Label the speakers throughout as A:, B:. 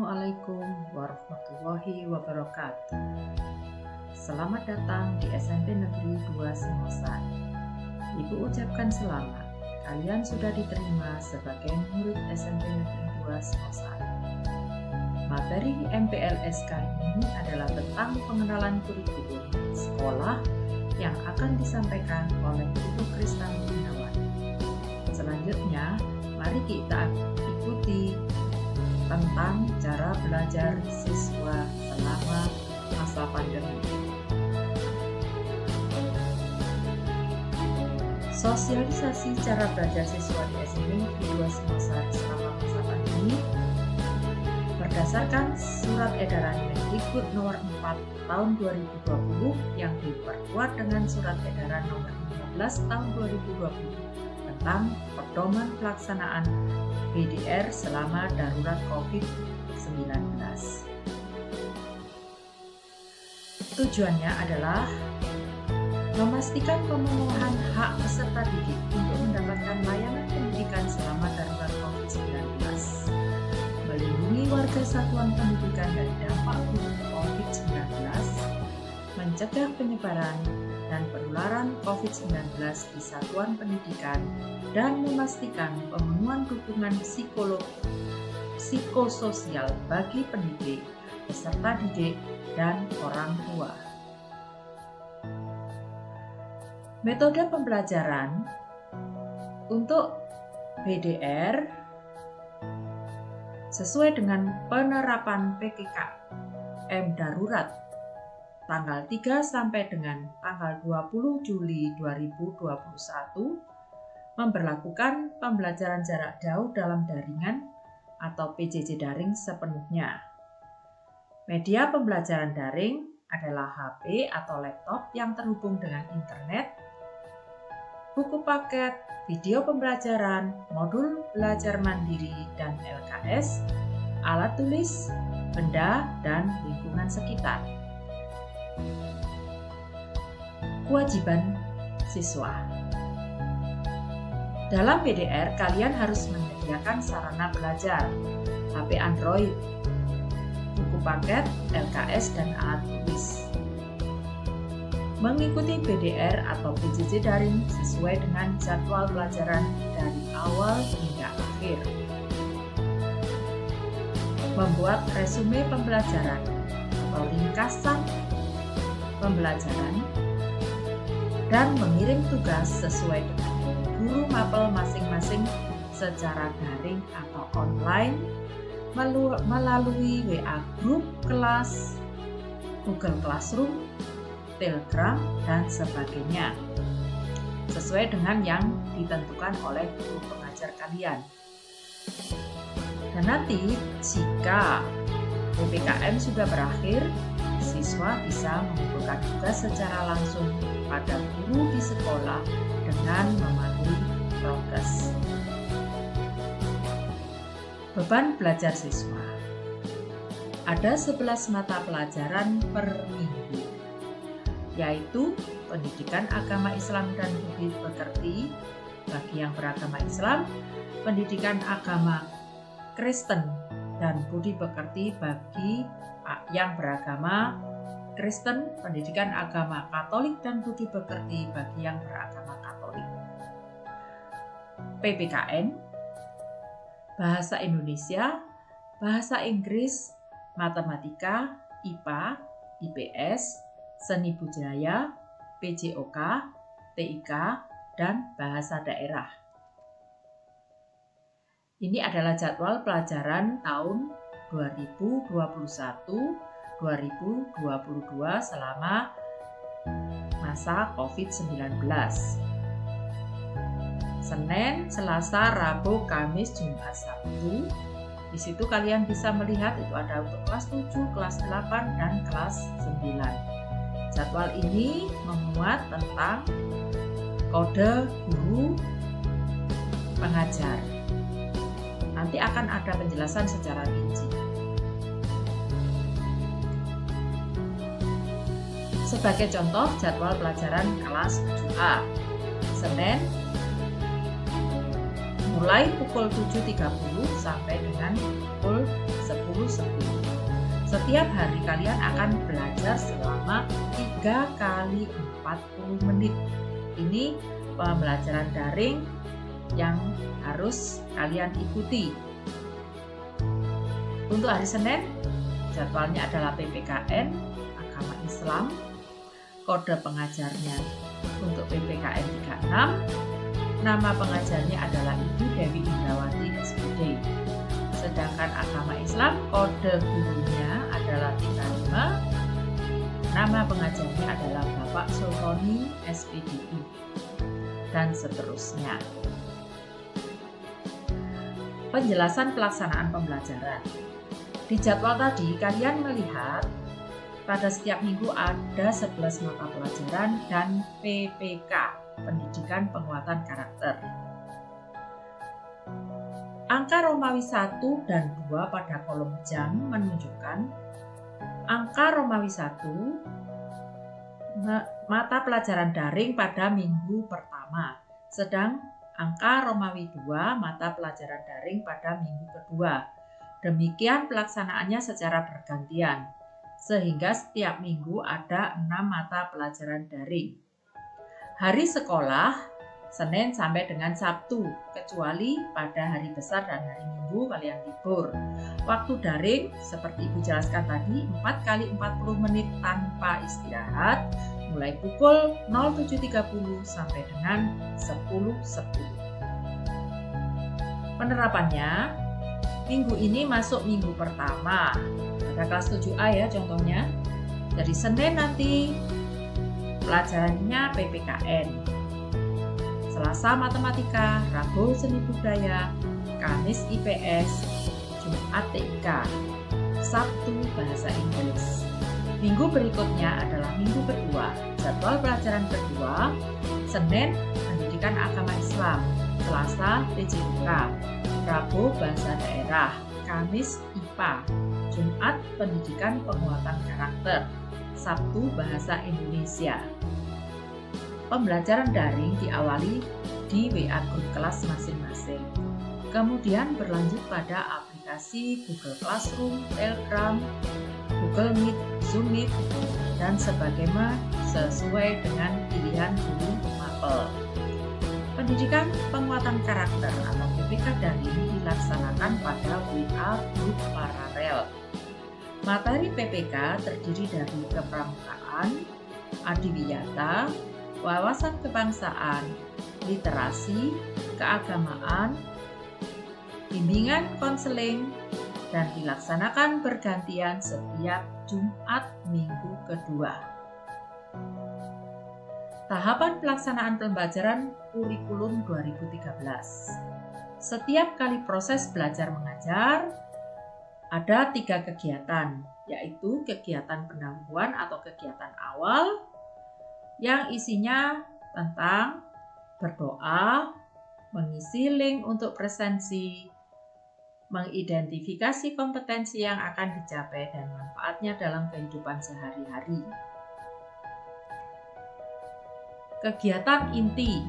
A: Assalamualaikum warahmatullahi wabarakatuh. Selamat datang di SMP Negeri 2 Singosari. Ibu ucapkan selamat, kalian sudah diterima sebagai murid SMP Negeri 2 Singosari. Materi MPLS kali ini adalah tentang pengenalan kurikulum sekolah yang akan disampaikan oleh Ibu Kristan Gunawan. Selanjutnya, mari kita ikuti tentang cara belajar siswa selama masa pandemi. Sosialisasi cara belajar siswa di SMP Negeri 2 Singosari selama masa pandemi berdasarkan Surat Edaran Mendikbud Nomor 4 Tahun 2020 yang diperkuat dengan Surat Edaran Nomor 15 Tahun 2020 tentang pedoman pelaksanaan PDR selama darurat COVID-19. Tujuannya adalah memastikan pemenuhan hak peserta didik untuk mendapatkan layanan pendidikan selama darurat COVID-19, melindungi warga satuan pendidikan dari dampak buruk COVID-19, mencegah penyebaran dan penularan COVID-19 di satuan pendidikan, dan memastikan pemenuhan dukungan psikososial bagi pendidik, peserta didik, dan orang tua. Metode pembelajaran untuk PDR sesuai dengan penerapan PPKM darurat tanggal 3 sampai dengan tanggal 20 Juli 2021 memberlakukan pembelajaran jarak jauh dalam daringan atau PJJ daring sepenuhnya. Media pembelajaran daring adalah HP atau laptop yang terhubung dengan internet, buku paket, video pembelajaran, modul belajar mandiri dan LKS, alat tulis, benda, dan lingkungan sekitar. Kewajiban siswa. Dalam PDR, kalian harus menyediakan sarana belajar, HP Android, buku paket, LKS, dan alat tulis. Mengikuti PDR atau PJJ daring sesuai dengan jadwal pelajaran dari awal hingga akhir. Membuat resume pembelajaran atau ringkasan pembelajaran dan mengirim tugas sesuai dengan guru mapel masing-masing secara daring atau online melalui WA Group kelas, Google Classroom, Telegram, dan sebagainya sesuai dengan yang ditentukan oleh guru pengajar kalian. Dan nanti jika PPKM sudah berakhir, siswa bisa mengumpulkan tugas secara langsung pada guru di sekolah dengan mematuhi prokes. Beban belajar siswa. Ada 11 mata pelajaran per minggu, yaitu pendidikan agama Islam dan budi pekerti bagi yang beragama Islam, pendidikan agama Kristen dan budi pekerti bagi yang beragama Kristen, pendidikan agama Katolik dan budi pekerti bagi yang beragama Katolik. PPKN, Bahasa Indonesia, Bahasa Inggris, Matematika, IPA, IPS, Seni Budaya, PJOK, TIK, dan Bahasa Daerah. Ini adalah jadwal pelajaran tahun 2021-2022 selama masa COVID-19. Senin, Selasa, Rabu, Kamis, Jumat, Sabtu. Di situ kalian bisa melihat itu ada untuk kelas 7, kelas 8, dan kelas 9. Jadwal ini memuat tentang kode guru pengajar. Nanti akan ada penjelasan secara rinci. Sebagai contoh, jadwal pelajaran kelas 7A. Senin, mulai pukul 7.30 sampai dengan pukul 10 10-10. Setiap hari kalian akan belajar selama 3 kali 40 menit. Ini pembelajaran daring yang harus kalian ikuti. Untuk hari Senin, jadwalnya adalah PPKN, Agama Islam. Kode pengajarnya untuk PPKN 36. Nama pengajarnya adalah Ibu Dewi Indrawati SPD. Sedangkan agama Islam, kode gurunya adalah 35. Nama pengajarnya adalah Bapak Sultoni SPDI. Dan seterusnya. Penjelasan pelaksanaan pembelajaran. Di jadwal tadi, kalian melihat pada setiap minggu ada 11 mata pelajaran dan PPK, Pendidikan Penguatan Karakter. Angka Romawi 1 dan 2 pada kolom jam menunjukkan angka Romawi 1 mata pelajaran daring pada minggu pertama, sedang angka Romawi 2 mata pelajaran daring pada minggu kedua. Demikian pelaksanaannya secara bergantian, sehingga setiap minggu ada 6 mata pelajaran daring. Hari sekolah Senin sampai dengan Sabtu, kecuali pada hari besar dan hari Minggu kalian libur. Waktu daring, seperti Ibu jelaskan tadi, 4 kali 40 menit tanpa istirahat, mulai pukul 07.30 sampai dengan 10.10. Penerapannya, minggu ini masuk minggu pertama. Pada kelas 7A ya contohnya. Dari Senin nanti pelajarannya PPKN. Selasa matematika, Rabu seni budaya, Kamis IPS, Jumat TIK, Sabtu bahasa Inggris. Minggu berikutnya adalah minggu kedua. Jadwal pelajaran kedua, Senin pendidikan agama Islam, Selasa PJUK, Rabu bahasa daerah, Kamis IPA, Jumat pendidikan penguatan karakter, Sabtu bahasa Indonesia. Pembelajaran daring diawali di WA grup kelas masing-masing. Kemudian berlanjut pada aplikasi Google Classroom, Telegram, Google Meet, Zoom Meet, dan sebagainya sesuai dengan pilihan guru mapel. Pendidikan penguatan karakter atau PPK daring dilaksanakan pada WA grup paralel. Materi PPK terdiri dari kepramukaan, adiwiyata, wawasan kebangsaan, literasi, keagamaan, bimbingan konseling, dan dilaksanakan bergantian setiap Jumat minggu kedua. Tahapan pelaksanaan pembelajaran kurikulum 2013. Setiap kali proses belajar mengajar, ada 3 kegiatan, yaitu kegiatan pendahuluan atau kegiatan awal, yang isinya tentang berdoa, mengisi link untuk presensi, mengidentifikasi kompetensi yang akan dicapai dan manfaatnya dalam kehidupan sehari-hari. Kegiatan inti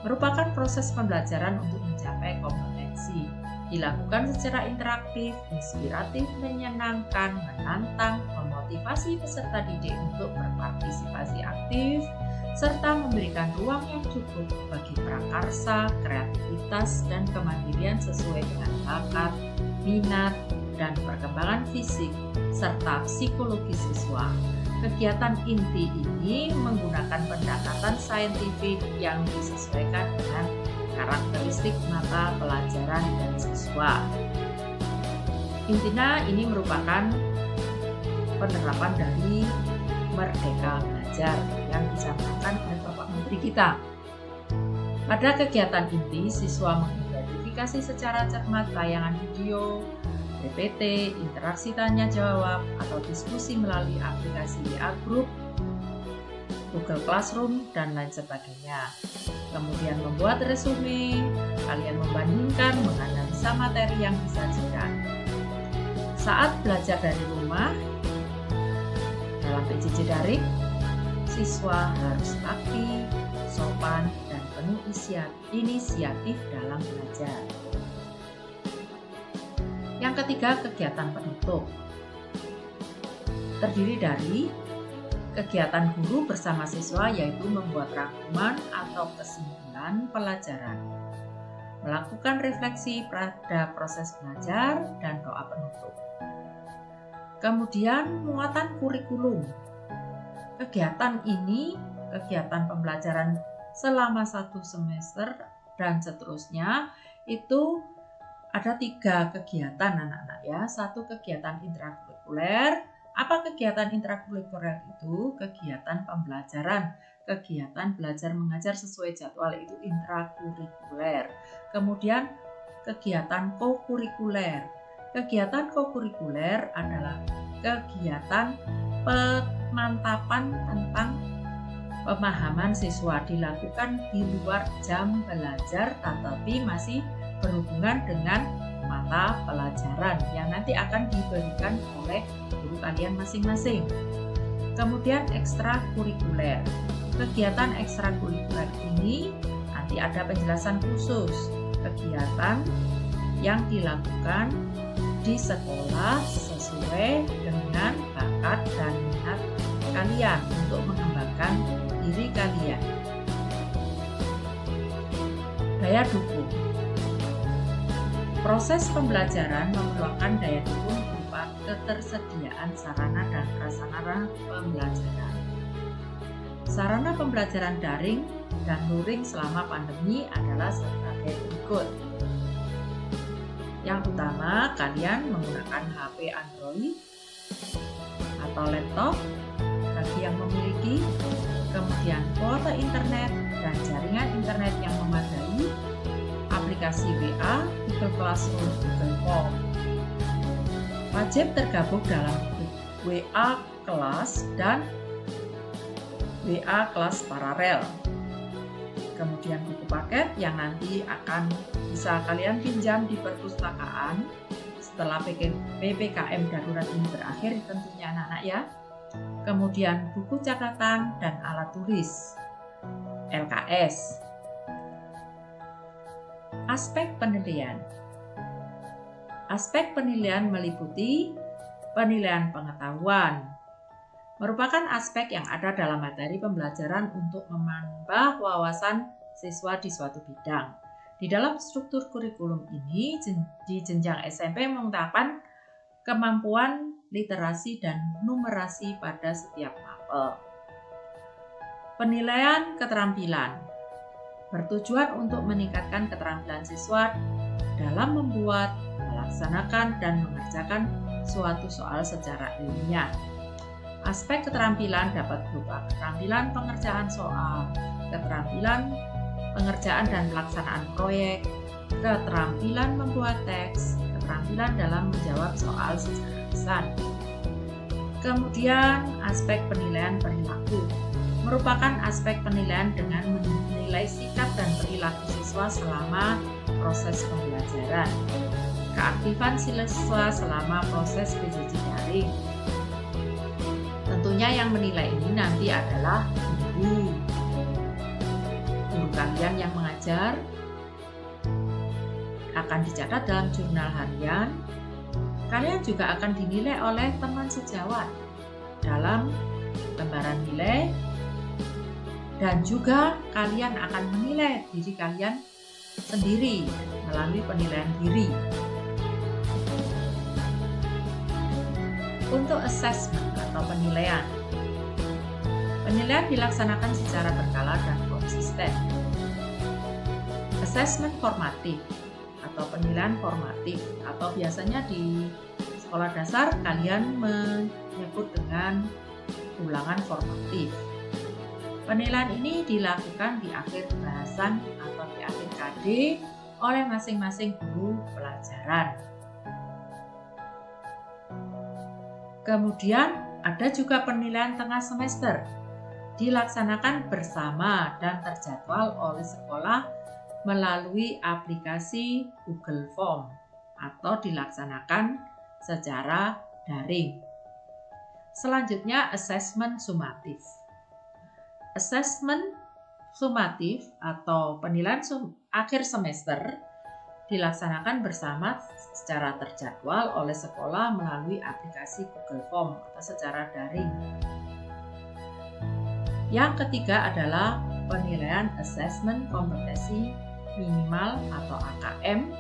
A: merupakan proses pembelajaran untuk mencapai kompetensi. Dilakukan secara interaktif, inspiratif, menyenangkan, menantang, memotivasi peserta didik untuk berpartisipasi aktif, serta memberikan ruang yang cukup bagi prakarsa, kreativitas, dan kemandirian sesuai dengan bakat, minat, dan perkembangan fisik, serta psikologi siswa. Kegiatan inti ini menggunakan pendekatan saintifik yang disesuaikan dengan karakteristik mata pelajaran dan siswa. Intinya ini merupakan penerapan dari Merdeka Belajar yang disampaikan oleh Bapak Menteri kita. Pada kegiatan inti, siswa mengidentifikasi secara cermat tayangan video, PPT, interaksi tanya jawab, atau diskusi melalui aplikasi WA Group, Google Classroom, dan lain sebagainya. Kemudian membuat resume, kalian membandingkan, menganalisa materi yang disajikan. Saat belajar dari rumah, dalam PJJ daring, siswa harus aktif, sopan, dan penuh inisiatif dalam belajar. Yang ketiga, kegiatan penutup. Terdiri dari kegiatan guru bersama siswa, yaitu membuat rangkuman atau kesimpulan pelajaran, melakukan refleksi pada proses belajar, dan doa penutup. Kemudian, muatan kurikulum. Kegiatan ini, kegiatan pembelajaran selama 1 semester dan seterusnya, itu ada 3 kegiatan anak-anak ya. 1 kegiatan intrakurikuler. Apa kegiatan intrakurikuler itu? Kegiatan pembelajaran, kegiatan belajar mengajar sesuai jadwal, itu intrakurikuler. Kemudian kegiatan kokurikuler. Kegiatan kokurikuler adalah kegiatan pemantapan tentang pemahaman siswa, dilakukan di luar jam belajar tetapi masih berhubungan dengan mata pelajaran yang nanti akan diberikan oleh guru kalian masing-masing. Kemudian ekstrakurikuler. Kegiatan ekstrakurikuler ini nanti ada penjelasan khusus kegiatan yang dilakukan di sekolah sesuai dengan bakat dan minat kalian untuk mengembangkan diri kalian. Daya dukung. Proses pembelajaran memerlukan daya dukung berupa ketersediaan sarana dan prasarana pembelajaran. Sarana pembelajaran daring dan luring selama pandemi adalah sebagai berikut. Yang utama, kalian menggunakan HP Android atau laptop bagi yang memiliki, kemudian kuota internet dan jaringan internet yang memadai, aplikasi WA, Google Classroom, Google Form. Wajib tergabung dalam WA kelas dan WA kelas paralel. Kemudian buku paket yang nanti akan bisa kalian pinjam di perpustakaan setelah PPKM darurat ini berakhir tentunya anak-anak ya. Kemudian buku catatan dan alat tulis LKS. Aspek penilaian. Aspek penilaian meliputi penilaian pengetahuan, merupakan aspek yang ada dalam materi pembelajaran untuk menambah wawasan siswa di suatu bidang. Di dalam struktur kurikulum ini, di jenjang SMP mengutamakan kemampuan literasi dan numerasi pada setiap mapel. Penilaian keterampilan bertujuan untuk meningkatkan keterampilan siswa dalam membuat, melaksanakan, dan mengerjakan suatu soal secara ilmiah. Aspek keterampilan dapat berupa keterampilan pengerjaan soal, keterampilan pengerjaan dan pelaksanaan proyek, keterampilan membuat teks, keterampilan dalam menjawab soal secara lisan. Kemudian aspek penilaian perilaku merupakan aspek penilaian dengan menilai sikap dan perilaku siswa selama proses pembelajaran, keaktifan siswa selama proses PJJ daring. Tentunya yang menilai ini nanti adalah guru kalian yang mengajar, akan dicatat dalam jurnal harian. Kalian juga akan dinilai oleh teman sejawat dalam lembaran nilai, dan juga kalian akan menilai diri kalian sendiri melalui penilaian diri. Untuk assessment atau penilaian, penilaian dilaksanakan secara berkala dan konsisten. Assessment formatif atau penilaian formatif, atau biasanya di sekolah dasar kalian menyebut dengan ulangan formatif. Penilaian ini dilakukan di akhir bahasan atau di akhir KD oleh masing-masing guru pelajaran. Kemudian ada juga penilaian tengah semester, dilaksanakan bersama dan terjadwal oleh sekolah melalui aplikasi Google Form atau dilaksanakan secara daring. Selanjutnya, asesmen sumatif. Asesmen sumatif atau penilaian akhir semester dilaksanakan bersama secara terjadwal oleh sekolah melalui aplikasi Google Form atau secara daring. Yang ketiga adalah penilaian asesmen kompetensi minimal atau AKM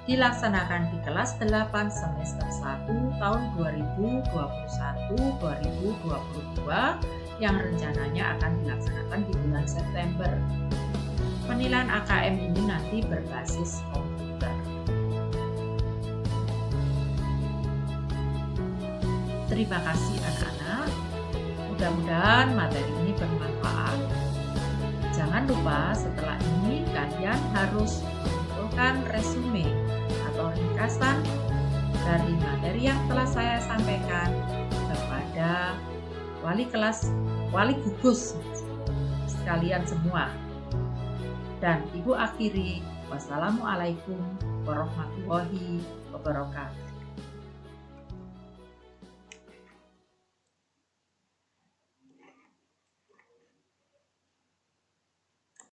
A: dilaksanakan di kelas 8 semester 1 tahun 2021-2022 yang rencananya akan dilaksanakan di bulan September. Penilaian AKM ini nanti berbasis komputer. Terima kasih anak-anak. Mudah-mudahan materi ini bermanfaat. Jangan lupa setelah ini kalian harus mengumpulkan resume atau ringkasan dari materi yang telah saya sampaikan kepada wali gugus sekalian semua. Dan Ibu akhiri, wassalamualaikum warahmatullahi wabarakatuh.